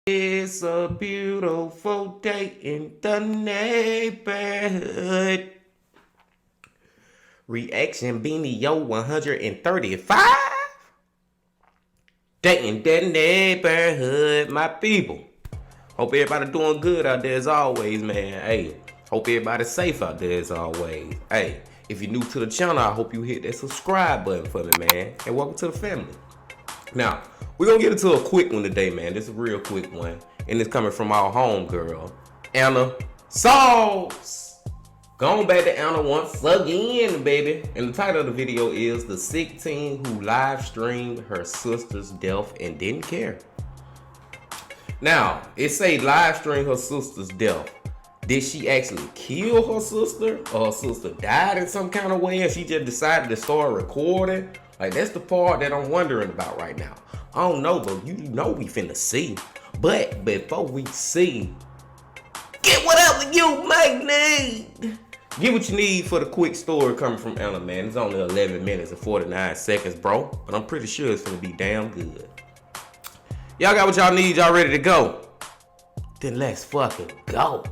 It's a beautiful day in the neighborhood. Reaction Beanie Yo 135. Day in the neighborhood, my people. Hope everybody doing good out there as always, man. Hey, hope everybody's safe out there as always. Hey, if you're new to the channel, I hope you hit that subscribe button for me, man. And welcome to the family. Now, we're going to get into a quick one today, man. This is a real quick one. And it's coming from our homegirl, Anna Sauce. Going back to Anna once again, baby. And the title of the video is The Sick Teen Who Live Streamed Her Sister's Death and Didn't Care. Now, it say live stream her sister's death. Did she actually kill her sister? Or her sister died in some kind of way and she just decided to start recording? Like, that's the part that I'm wondering about right now. I don't know, but you know we finna see. But before we see, get whatever you might need. Get what you need for the quick story coming from Anna, man. It's only 11 minutes and 49 seconds, bro. But I'm pretty sure it's gonna be damn good. Y'all got what y'all need, y'all ready to go? Then let's fucking go.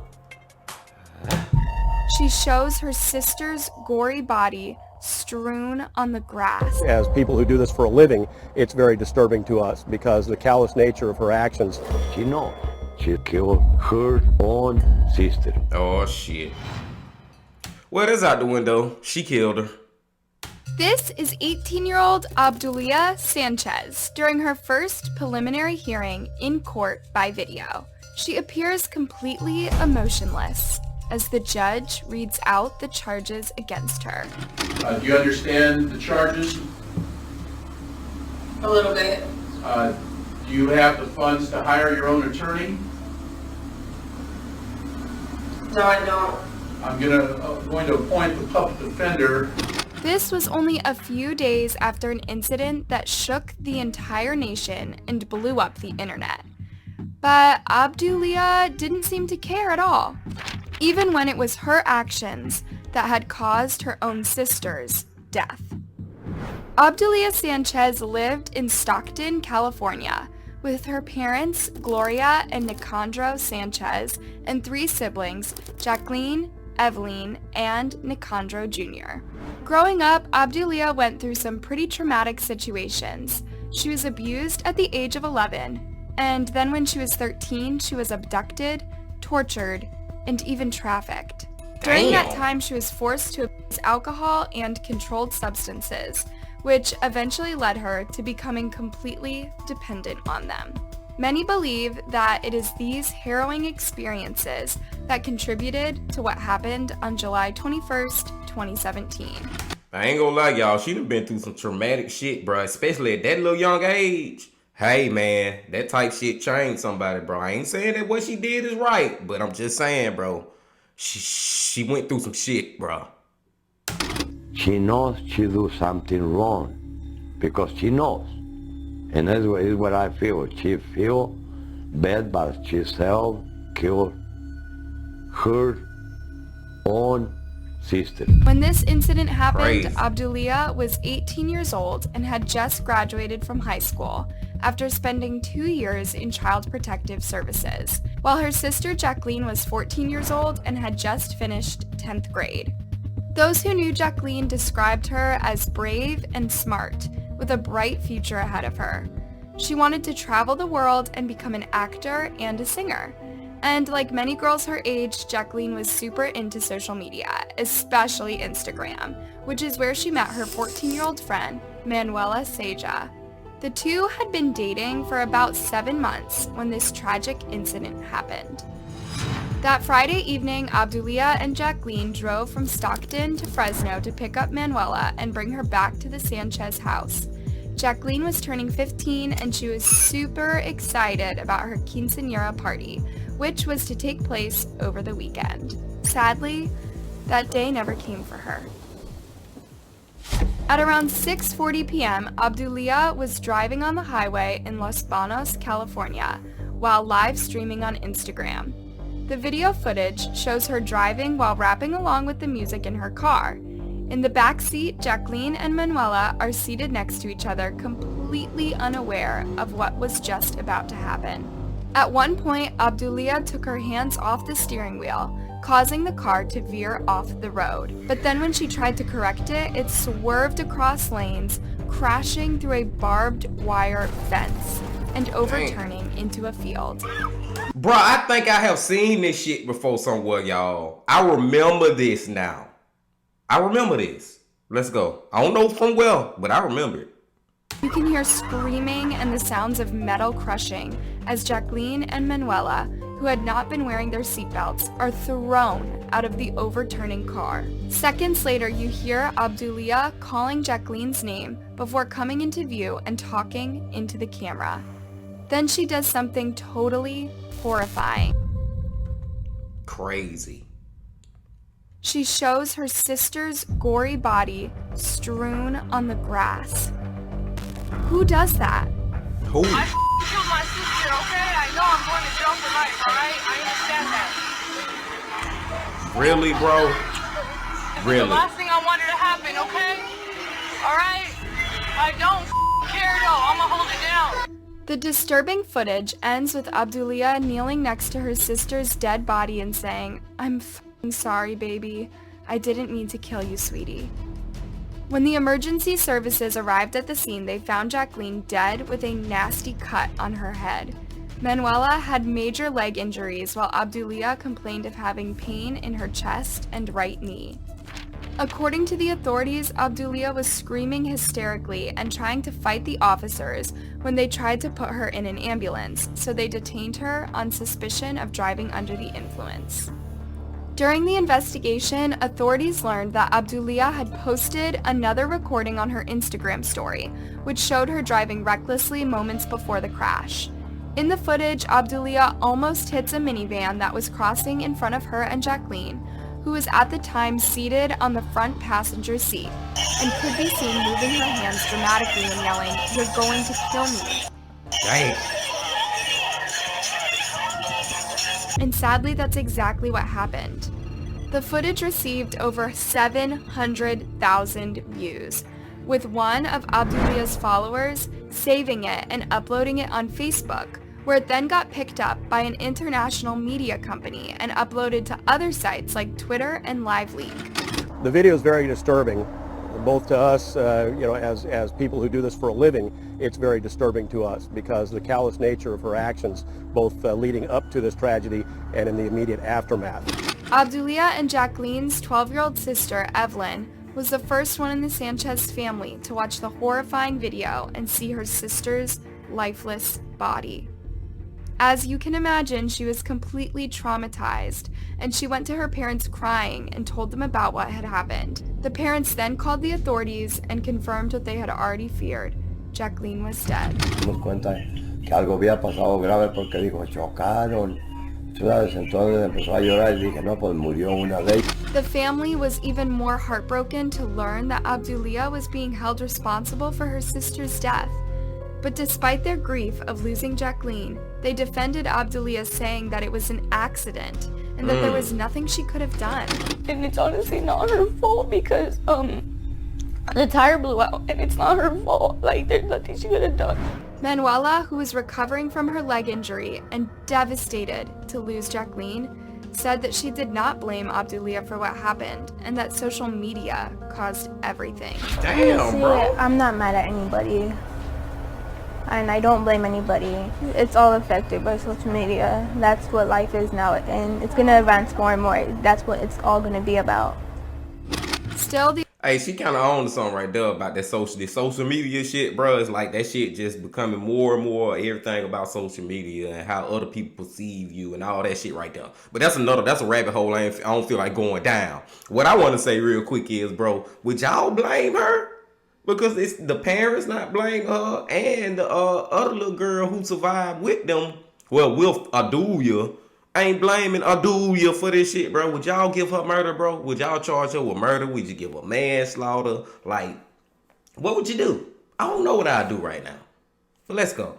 She shows her sister's gory body strewn on the grass. As people who do this for a living, it's very disturbing to us because the callous nature of her actions. She knows she killed her own sister. Oh shit. Well, that's out the window. She killed her. This is 18-year-old Obdulia Sanchez during her first preliminary hearing in court by video. She appears completely emotionless as the judge reads out the charges against her. Do you understand the charges? A little bit. Do you have the funds to hire your own attorney? No, I don't. I'm going to appoint the public defender. This was only a few days after an incident that shook the entire nation and blew up the internet. But Obdulia didn't seem to care at all, even when it was her actions that had caused her own sister's death. Obdulia Sanchez lived in Stockton, California, with her parents, Gloria and Nicandro Sanchez, and 3 siblings, Jacqueline, Evelyn, and Nicandro Jr. Growing up, Obdulia went through some pretty traumatic situations. She was abused at the age of 11, and then when she was 13, she was abducted, tortured, and even trafficked. During that time, she was forced to abuse alcohol and controlled substances, which eventually led her to becoming completely dependent on them. Many believe that it is these harrowing experiences that contributed to what happened on July 21st, 2017. I ain't gonna lie, y'all. She done been through some traumatic shit, bro. Especially at that little young age. Hey, man, that type shit changed somebody, bro. I ain't saying that what she did is right, but I'm just saying, bro, she went through some shit, bro. She knows she do something wrong because she knows. And that's what I feel. She feel bad, but she self-killed her own sister. When this incident happened, Crazy. Obdulia was 18 years old and had just graduated from high school after spending 2 years in Child Protective Services, while her sister Jacqueline was 14 years old and had just finished 10th grade. Those who knew Jacqueline described her as brave and smart, with a bright future ahead of her. She wanted to travel the world and become an actor and a singer. And like many girls her age, Jacqueline was super into social media, especially Instagram, which is where she met her 14-year-old friend, Manuela Seja. The two had been dating for about 7 months when this tragic incident happened. That Friday evening, Obdulia and Jacqueline drove from Stockton to Fresno to pick up Manuela and bring her back to the Sanchez house. Jacqueline was turning 15 and she was super excited about her quinceañera party, which was to take place over the weekend. Sadly, that day never came for her. At around 6:40 p.m., Obdulia was driving on the highway in Los Banos, California, while live streaming on Instagram. The video footage shows her driving while rapping along with the music in her car. In the back seat, Jacqueline and Manuela are seated next to each other, completely unaware of what was just about to happen. At one point, Obdulia took her hands off the steering wheel, causing the car to veer off the road. But then when she tried to correct it, it swerved across lanes, crashing through a barbed wire fence and overturning into a field. Bruh, I think I have seen this shit before somewhere, y'all. I remember this now. I remember this. Let's go. I don't know from where, but I remember it. You can hear screaming and the sounds of metal crushing as Jacqueline and Manuela, who had not been wearing their seatbelts, are thrown out of the overturning car. Seconds later, you hear Obdulia calling Jacqueline's name before coming into view and talking into the camera. Then she does something totally horrifying. Crazy. She shows her sister's gory body strewn on the grass. Who does that? Who? I killed my sister, okay? I know I'm going to jail for life, alright? I understand that. Really, bro? This is Really? the last thing I wanted to happen, okay? Alright? I don't care though. I'ma hold it down. The disturbing footage ends with Obdulia kneeling next to her sister's dead body and saying, "I'm f***ing sorry, baby. I didn't mean to kill you, sweetie." When the emergency services arrived at the scene, they found Jacqueline dead with a nasty cut on her head. Manuela had major leg injuries, while Obdulia complained of having pain in her chest and right knee. According to the authorities, Obdulia was screaming hysterically and trying to fight the officers when they tried to put her in an ambulance, so they detained her on suspicion of driving under the influence. During the investigation, authorities learned that Obdulia had posted another recording on her Instagram story, which showed her driving recklessly moments before the crash. In the footage, Obdulia almost hits a minivan that was crossing in front of her and Jacqueline, who was at the time seated on the front passenger seat, and could be seen moving her hands dramatically and yelling, "You're going to kill me." Dang. And sadly, that's exactly what happened. The footage received over 700,000 views, with one of Obdulia's followers saving it and uploading it on Facebook, where it then got picked up by an international media company and uploaded to other sites like Twitter and LiveLeak. The video is very disturbing, both to us, as people who do this for a living. It's very disturbing to us because the callous nature of her actions, both leading up to this tragedy and in the immediate aftermath. Obdulia and Jacqueline's 12-year-old sister, Evelyn, was the first one in the Sanchez family to watch the horrifying video and see her sister's lifeless body. As you can imagine, she was completely traumatized, and she went to her parents crying and told them about what had happened. The parents then called the authorities and confirmed what they had already feared. Jacqueline was dead. Nos cuenta que algo había pasado grave porque dijo, chocaron. ¿Sabes? Entonces empezó a llorar y dije, no, pues murió una de ellas. The family was even more heartbroken to learn that Obdulia was being held responsible for her sister's death. But despite their grief of losing Jacqueline, they defended Obdulia, saying that it was an accident and that there was nothing she could have done. And it's honestly not her fault because the tire blew out and it's not her fault. Like, there's nothing she could have done. Manuela, who was recovering from her leg injury and devastated to lose Jacqueline, said that she did not blame Obdulia for what happened and that social media caused everything. Damn, bro. I'm not mad at anybody. And I don't blame anybody. It's all affected by social media. That's what life is now, and it's going to advance more and more. That's what it's all going to be about. Still, the Hey, she kind of owned something right there about this social media shit, bro. It's like that shit just becoming more and more everything about social media and how other people perceive you and all that shit right there. But that's a rabbit hole I don't feel like going down. What I want to say real quick is, bro, would y'all blame her? Because it's the parents not blaming her and the other little girl who survived with them. Well, with Adulia. I ain't blaming Adulia for this shit, bro. Would y'all give her murder, bro? Would y'all charge her with murder? Would you give her manslaughter? Like, what would you do? I don't know what I'd do right now. But let's go.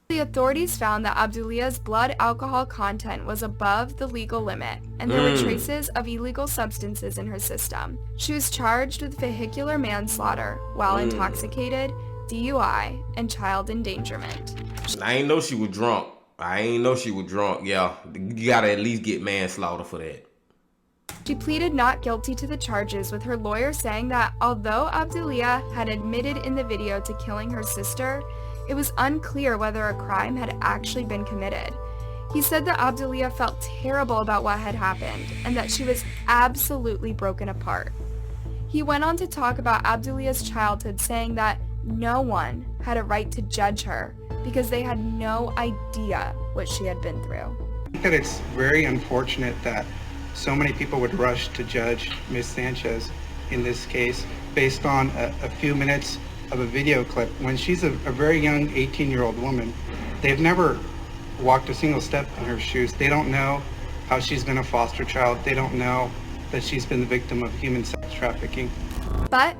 The authorities found that Abdulia's blood alcohol content was above the legal limit, and there were traces of illegal substances in her system. She was charged with vehicular manslaughter while intoxicated, DUI, and child endangerment. I ain't know she was drunk. Yeah, you gotta at least get manslaughter for that. She pleaded not guilty to the charges, with her lawyer saying that although Abdulia had admitted in the video to killing her sister, it was unclear whether a crime had actually been committed. He said that Abdulia felt terrible about what had happened and that she was absolutely broken apart. He went on to talk about Abdulia's childhood, saying that no one had a right to judge her because they had no idea what she had been through. I think that it's very unfortunate that so many people would rush to judge Ms. Sanchez in this case based on a few minutes of a video clip when she's a very young 18-year-old woman. They've never walked a single step in her shoes. They don't know how she's been a foster child. They don't know that she's been the victim of human sex trafficking. But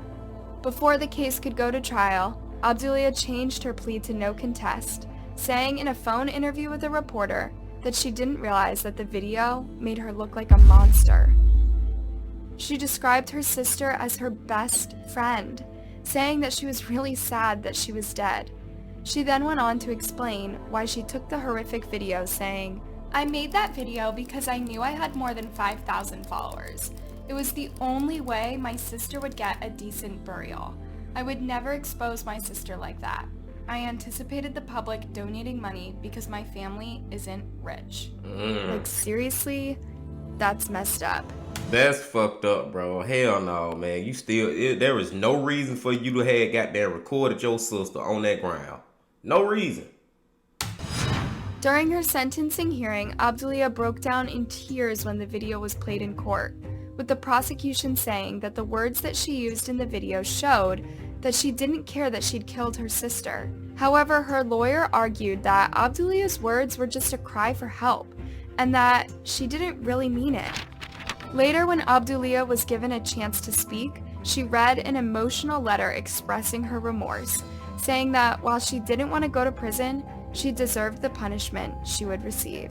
before the case could go to trial, Abdulia changed her plea to no contest, saying in a phone interview with a reporter that she didn't realize that the video made her look like a monster. She described her sister as her best friend, saying that she was really sad that she was dead. She then went on to explain why she took the horrific video, saying, "I made that video because I knew I had more than 5,000 followers. It was the only way my sister would get a decent burial. I would never expose my sister like that. I anticipated the public donating money because my family isn't rich." Like, seriously? That's messed up. That's fucked up, bro. Hell no, man. You still, there is no reason for you to have goddamn recorded your sister on that ground. No reason. During her sentencing hearing, Abdulia broke down in tears when the video was played in court, with the prosecution saying that the words that she used in the video showed that she didn't care that she'd killed her sister. However, her lawyer argued that Abdulia's words were just a cry for help, and that she didn't really mean it. Later, when Abdulia was given a chance to speak, she read an emotional letter expressing her remorse, saying that while she didn't want to go to prison, she deserved the punishment she would receive.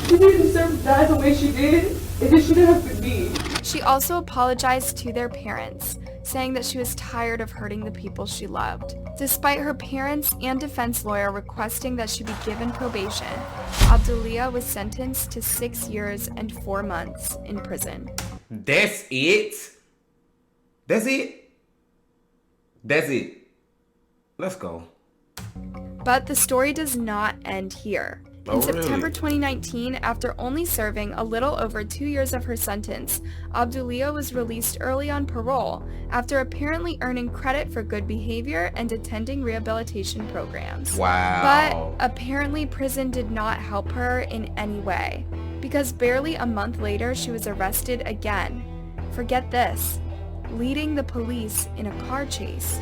She didn't deserve to die the way she did, and it shouldn't have been me. She also apologized to their parents, saying that she was tired of hurting the people she loved. Despite her parents and defense lawyer requesting that she be given probation, Abdulia was sentenced to 6 years and 4 months in prison. That's it? That's it? That's it. Let's go. But the story does not end here. In September really? 2019, after only serving a little over 2 years of her sentence, Abdulia was released early on parole after apparently earning credit for good behavior and attending rehabilitation programs. Wow. But apparently prison did not help her in any way, because barely a month later she was arrested again. Forget this, leading the police in a car chase.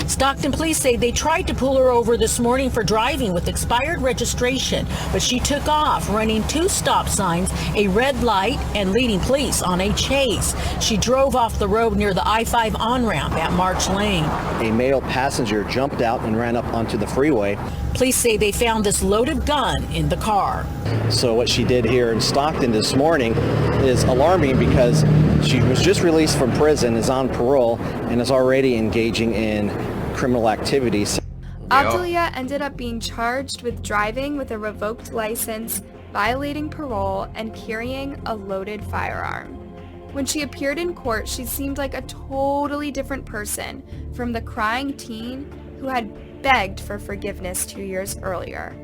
Stockton police say they tried to pull her over this morning for driving with expired registration, but she took off, running 2 stop signs, a red light, and leading police on a chase. She drove off the road near the I-5 on-ramp at March Lane. A male passenger jumped out and ran up onto the freeway. Police say they found this loaded gun in the car. So what she did here in Stockton this morning is alarming because she was just released from prison, is on parole, and is already engaging in criminal activities. Abdulia ended up being charged with driving with a revoked license, violating parole, and carrying a loaded firearm. When she appeared in court, she seemed like a totally different person from the crying teen who had begged for forgiveness 2 years earlier.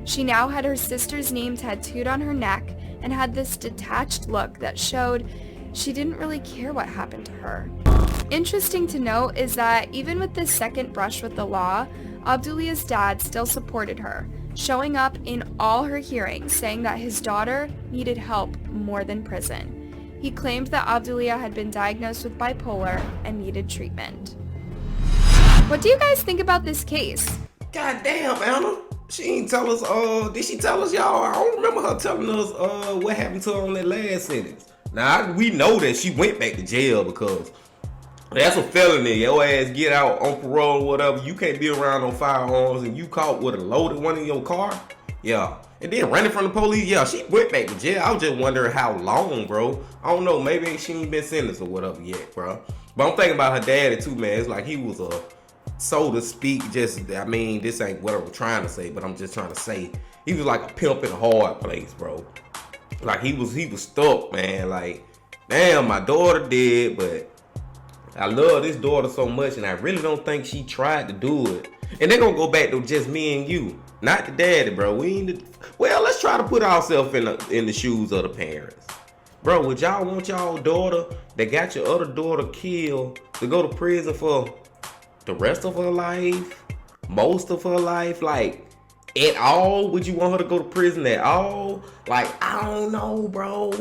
She now had her sister's name tattooed on her neck and had this detached look that showed she didn't really care what happened to her. Interesting to note is that even with this second brush with the law, Abdulia's dad still supported her, showing up in all her hearings saying that his daughter needed help more than prison. He claimed that Abdulia had been diagnosed with bipolar and needed treatment. What do you guys think about this case? God damn, Anna. She ain't tell us, did she tell us, y'all? I don't remember her telling us what happened to her on that last sentence. Now, we know that she went back to jail because that's a felony. Your ass get out on parole or whatever. You can't be around no firearms and you caught with a loaded one in your car. Yeah. And then running from the police. Yeah, she went back to jail. I was just wondering how long, bro. I don't know. Maybe she ain't been sentenced or whatever yet, bro. But I'm thinking about her daddy too, man. It's like he was a, so to speak, just, I mean, this ain't what I'm trying to say, but I'm just trying to say he was like a pimp in a hard place, bro. Like he was stuck, man. Like, damn, my daughter did, but I love this daughter so much, and I really don't think she tried to do it. And they're gonna go back to just me and you, not the daddy, bro. We ain't well, let's try to put ourselves in the shoes of the parents. Bro, would y'all want y'all daughter that got your other daughter killed to go to prison for the rest of her life? Most of her life? Like, at all? Would you want her to go to prison at all? Like, I don't know, bro.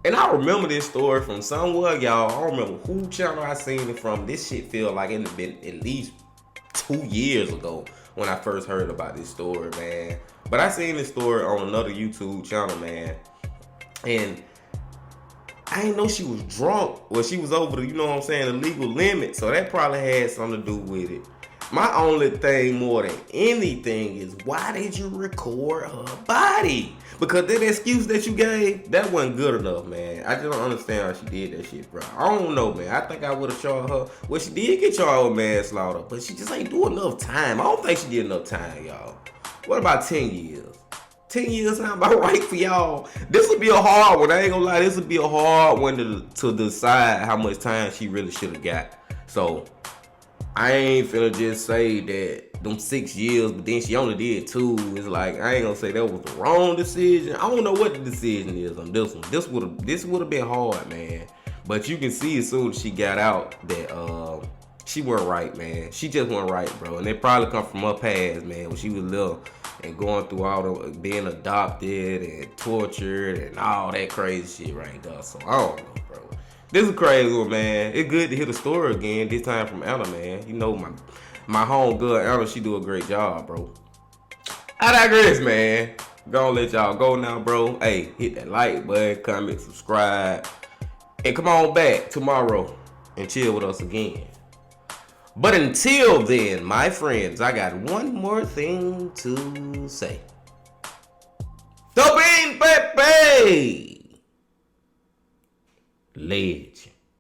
And I remember this story from somewhere, y'all. I don't remember who channel I seen it from. This shit feel like it had been at least 2 years ago when I first heard about this story, man. But I seen this story on another YouTube channel, man. And I didn't know she was drunk. Well, she was over the, you know what I'm saying, the legal limit. So that probably had something to do with it. My only thing more than anything is, why did you record her body? Because that excuse that you gave, that wasn't good enough, man. I just don't understand how she did that shit, bro. I don't know, man. I think I would have charged her. Well, she did get charged with manslaughter, but she just ain't do enough time. I don't think she did enough time, y'all. What about 10 years? 10 years sound about right for y'all. This would be a hard one. I ain't gonna lie. This would be a hard one to decide how much time she really should have got. So I ain't finna just say that them 6 years, but then she only did 2. It's like, I ain't gonna say that was the wrong decision. I don't know what the decision is on this one. This would have been hard, man. But you can see as soon as she got out that she wasn't right, man. She just wasn't right, bro. And it probably come from her past, man, when she was little and going through all the being adopted and tortured and all that crazy shit right there. So I don't know, bro. This is a crazy one, man. It's good to hear the story again, this time from Anna, man. You know, my homegirl Anna, she do a great job, bro. I digress, man. Gonna let y'all go now, bro. Hey, hit that like button, comment, subscribe, and come on back tomorrow and chill with us again. But until then, my friends, I got one more thing to say. The Bean Pepe! Legend.